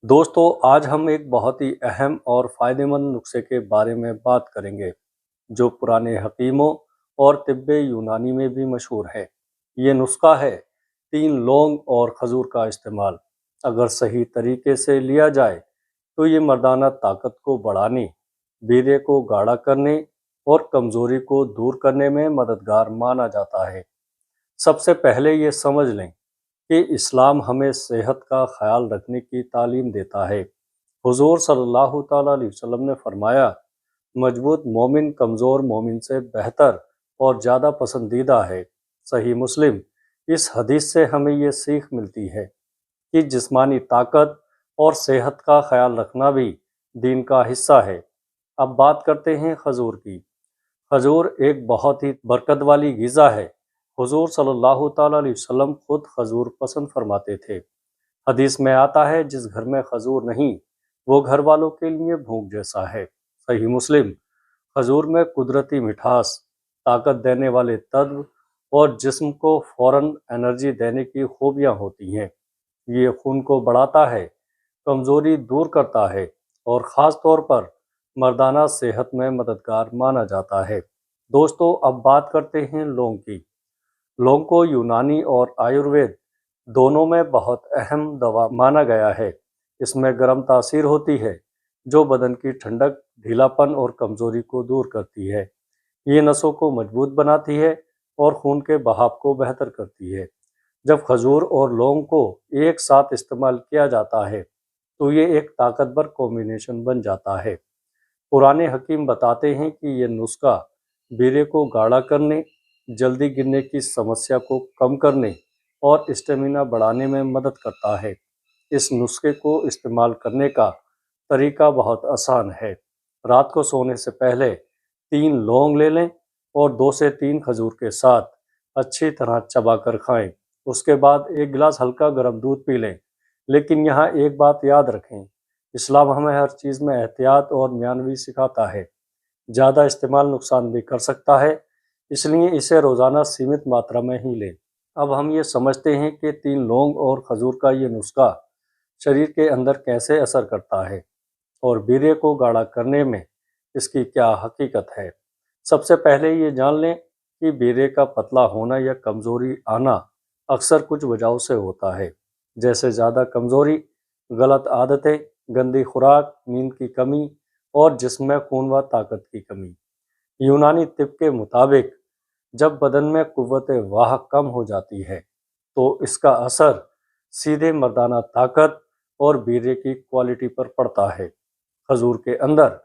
दोस्तों, आज हम एक बहुत ही अहम और फ़ायदेमंद नुस्खे के बारे में बात करेंगे, जो पुराने हकीमों और तिब्बे यूनानी में भी मशहूर है। ये नुस्खा है 3 लौंग और खजूर का इस्तेमाल। अगर सही तरीके से लिया जाए, तो ये मर्दाना ताकत को बढ़ाने, वीर्य को गाढ़ा करने और कमज़ोरी को दूर करने में मददगार माना जाता है। सबसे पहले ये समझ लें कि इस्लाम हमें सेहत का ख्याल रखने की तालीम देता है। हुज़ूर सल्लल्लाहु ताला अलैहि वसल्लम ने फरमाया, मजबूत मोमिन कमज़ोर मोमिन से बेहतर और ज़्यादा पसंदीदा है। सही मुस्लिम। इस हदीस से हमें ये सीख मिलती है कि जिस्मानी ताकत और सेहत का ख्याल रखना भी दीन का हिस्सा है। अब बात करते हैं खजूर की। खजूर एक बहुत ही बरकत वाली ग़िज़ा है। हुज़ूर सल्लल्लाहु ताला अलैहि वसल्लम खुद खजूर पसंद फरमाते थे। हदीस में आता है, जिस घर में खजूर नहीं, वो घर वालों के लिए भूख जैसा है। सही मुस्लिम। खजूर में कुदरती मिठास, ताकत देने वाले तत्व और जिस्म को फौरन एनर्जी देने की खूबियाँ होती हैं। ये खून को बढ़ाता है, कमज़ोरी दूर करता है और ख़ास तौर पर मर्दाना सेहत में मददगार माना जाता है। दोस्तों, अब बात करते हैं लौंग की। लौंग को यूनानी और आयुर्वेद दोनों में बहुत अहम दवा माना गया है। इसमें गर्म तासीर होती है, जो बदन की ठंडक, ढीलापन और कमज़ोरी को दूर करती है। ये नसों को मजबूत बनाती है और खून के बहाव को बेहतर करती है। जब खजूर और लौंग को एक साथ इस्तेमाल किया जाता है, तो ये एक ताकतवर कॉम्बिनेशन बन जाता है। पुराने हकीम बताते हैं कि ये नुस्खा वीर्य को गाढ़ा करने, जल्दी गिरने की समस्या को कम करने और स्टेमिना बढ़ाने में मदद करता है। इस नुस्खे को इस्तेमाल करने का तरीका बहुत आसान है। रात को सोने से पहले 3 लौंग ले लें और 2 से 3 खजूर के साथ अच्छी तरह चबाकर खाएं। उसके बाद 1 गिलास हल्का गर्म दूध पी लें। लेकिन यहाँ एक बात याद रखें, इस्लाम हमें हर चीज़ में एहतियात और म्यानवी सिखाता है। ज़्यादा इस्तेमाल नुकसान भी कर सकता है, इसलिए इसे रोज़ाना सीमित मात्रा में ही लें। अब हम ये समझते हैं कि 3 लौंग और खजूर का ये नुस्खा शरीर के अंदर कैसे असर करता है और वीर्य को गाढ़ा करने में इसकी क्या हकीकत है। सबसे पहले ये जान लें कि वीर्य का पतला होना या कमज़ोरी आना अक्सर कुछ वजहों से होता है, जैसे ज़्यादा कमज़ोरी, गलत आदतें, गंदी खुराक, नींद की कमी और जिस्म में खून व ताकत की कमी। यूनानी तिब के मुताबिक जब बदन में कुव्वत वाह कम हो जाती है, तो इसका असर सीधे मर्दाना ताकत और वीर्य की क्वालिटी पर पड़ता है। खजूर के अंदर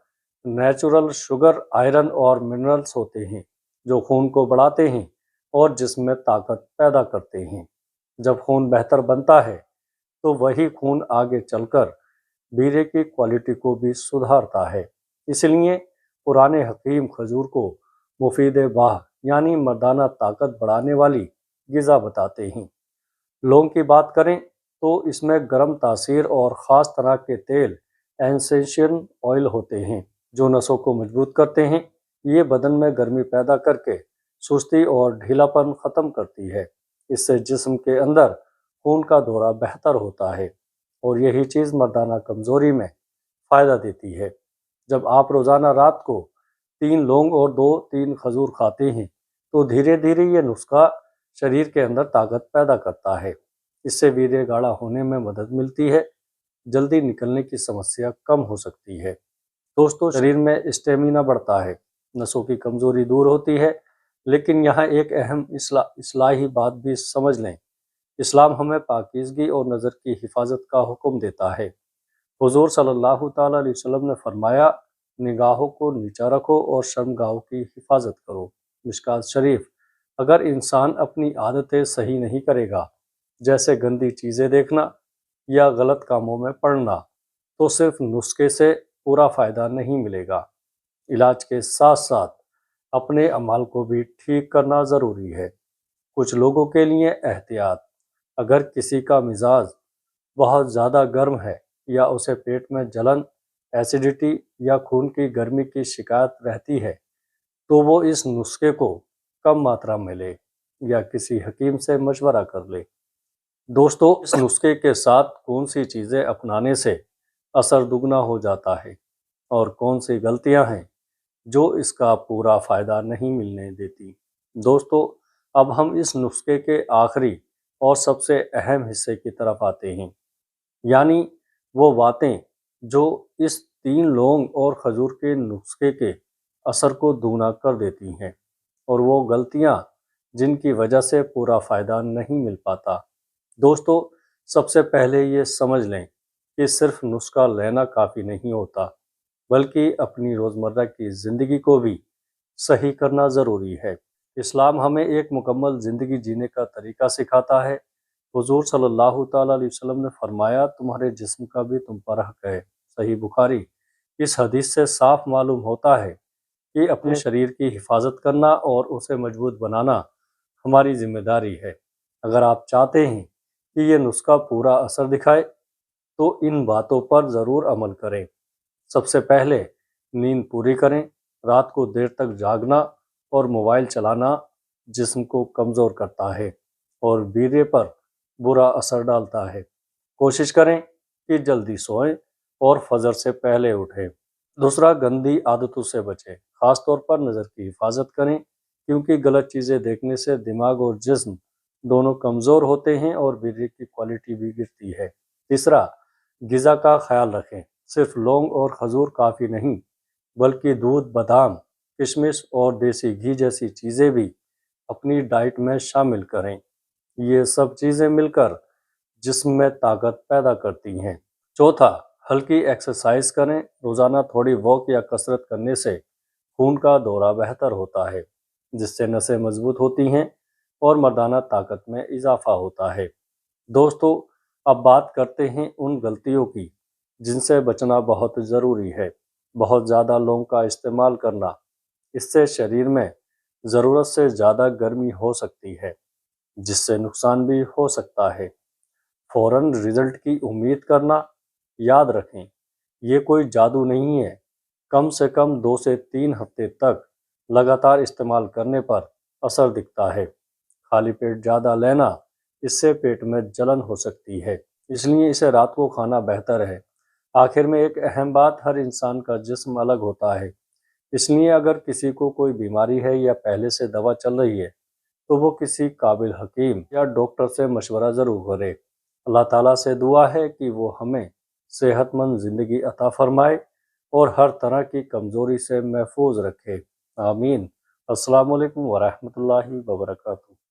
नेचुरल शुगर, आयरन और मिनरल्स होते हैं, जो खून को बढ़ाते हैं और जिस्म में ताकत पैदा करते हैं। जब खून बेहतर बनता है, तो वही खून आगे चलकर वीर्य की क्वालिटी को भी सुधारता है। इसलिए पुराने हकीम खजूर को मुफीद बाह यानी मर्दाना ताकत बढ़ाने वाली ग़िज़ा बताते हैं। लौंग की बात करें, तो इसमें गर्म तासीर और ख़ास तरह के तेल, एसेंशियल ऑयल होते हैं, जो नसों को मजबूत करते हैं। ये बदन में गर्मी पैदा करके सुस्ती और ढीलापन ख़त्म करती है। इससे जिस्म के अंदर खून का दौरा बेहतर होता है और यही चीज़ मर्दाना कमज़ोरी में फ़ायदा देती है। जब आप रोज़ाना रात को 3 लौंग और 2-3 खजूर खाते हैं, तो धीरे धीरे ये नुस्खा शरीर के अंदर ताकत पैदा करता है। इससे वीर्य गाढ़ा होने में मदद मिलती है, जल्दी निकलने की समस्या कम हो सकती है। दोस्तों, शरीर में स्टेमिना बढ़ता है, नसों की कमज़ोरी दूर होती है। लेकिन यहाँ एक अहम इस्लाही बात भी समझ लें, इस्लाम हमें पाकीज़गी और नज़र की हिफाजत का हुक्म देता है। हुज़ूर सल्लल्लाहु ताला अलैहि वसल्लम ने फरमाया, निगाहों को नीचा रखो और शर्मगाहों की हिफाजत करो। मिशकात शरीफ। अगर इंसान अपनी आदतें सही नहीं करेगा, जैसे गंदी चीज़ें देखना या गलत कामों में पड़ना, तो सिर्फ नुस्खे से पूरा फ़ायदा नहीं मिलेगा। इलाज के साथ साथ अपने अमाल को भी ठीक करना ज़रूरी है। कुछ लोगों के लिए एहतियात: अगर किसी का मिजाज बहुत ज़्यादा गर्म है या उसे पेट में जलन, एसिडिटी या खून की गर्मी की शिकायत रहती है, तो वो इस नुस्खे को कम मात्रा में ले या किसी हकीम से मशवरा कर ले। دوستو اس نسخے کے ساتھ کون سی چیزیں اپنانے سے اثر دگنا ہو جاتا ہے اور کون سی غلطیاں ہیں جو اس کا پورا فائدہ نہیں ملنے دیتی۔ دوستو اب ہم اس نسخے کے آخری اور سب سے اہم حصے کی طرف آتے ہیں، یعنی وہ باتیں جو اس 3 لونگ اور کھجور کے نسخے کے اثر کو دگنا کر دیتی ہیں، اور وہ غلطیاں جن کی وجہ سے پورا فائدہ نہیں مل پاتا۔ دوستو سب سے پہلے یہ سمجھ لیں کہ صرف نسخہ لینا کافی نہیں ہوتا، بلکہ اپنی روزمرہ کی زندگی کو بھی صحیح کرنا ضروری ہے۔ اسلام ہمیں ایک مکمل زندگی جینے کا طریقہ سکھاتا ہے۔ حضور صلی اللہ تعالیٰ علیہ وسلم نے فرمایا، تمہارے جسم کا بھی تم پر حق ہے، صحیح بخاری۔ اس حدیث سے صاف معلوم ہوتا ہے کہ اپنے شریر کی حفاظت کرنا اور اسے مضبوط بنانا ہماری ذمہ داری ہے۔ اگر آپ چاہتے ہیں کہ یہ نسخہ پورا اثر دکھائے تو ان باتوں پر ضرور عمل کریں۔ سب سے پہلے نیند پوری کریں۔ رات کو دیر تک جاگنا اور موبائل چلانا جسم کو کمزور کرتا ہے اور بیرے پر برا اثر ڈالتا ہے۔ کوشش کریں کہ جلدی سوئیں اور فجر سے پہلے اٹھیں۔ دوسرا، گندی عادتوں سے بچیں، خاص طور پر نظر کی حفاظت کریں، کیونکہ غلط چیزیں دیکھنے سے دماغ اور جسم دونوں کمزور ہوتے ہیں اور بیرے کی کوالٹی بھی گرتی ہے۔ تیسرا، غذا کا خیال رکھیں۔ صرف لونگ اور کھجور کافی نہیں، بلکہ دودھ، بادام، کشمش اور دیسی گھی جیسی چیزیں بھی اپنی ڈائٹ میں شامل کریں۔ یہ سب چیزیں مل کر جسم میں طاقت پیدا کرتی ہیں۔ چوتھا، ہلکی ایکسرسائز کریں۔ روزانہ تھوڑی واک یا کسرت کرنے سے خون کا دورہ بہتر ہوتا ہے، جس سے نسیں مضبوط ہوتی ہیں اور مردانہ طاقت میں اضافہ ہوتا ہے۔ دوستو اب بات کرتے ہیں ان غلطیوں کی جن سے بچنا بہت ضروری ہے۔ بہت زیادہ لونگ کا استعمال کرنا، اس سے شریر میں ضرورت سے زیادہ گرمی ہو سکتی ہے، جس سے نقصان بھی ہو سکتا ہے۔ فوراً رزلٹ کی امید کرنا، یاد رکھیں یہ کوئی جادو نہیں ہے۔ کم سے کم 2 سے 3 ہفتے تک لگاتار استعمال کرنے پر اثر دکھتا ہے۔ خالی پیٹ زیادہ لینا، اس سے پیٹ میں جلن ہو سکتی ہے، اس لیے اسے رات کو کھانا بہتر ہے۔ آخر میں ایک اہم بات، ہر انسان کا جسم الگ ہوتا ہے، اس لیے اگر کسی کو کوئی بیماری ہے یا پہلے سے دوا چل رہی ہے تو وہ کسی قابل حکیم یا ڈاکٹر سے مشورہ ضرور کرے۔ اللہ تعالیٰ سے دعا ہے کہ وہ ہمیں صحت مند زندگی عطا فرمائے اور ہر طرح کی کمزوری سے محفوظ رکھے۔ آمین۔ السلام علیکم ورحمۃ اللہ وبرکاتہ۔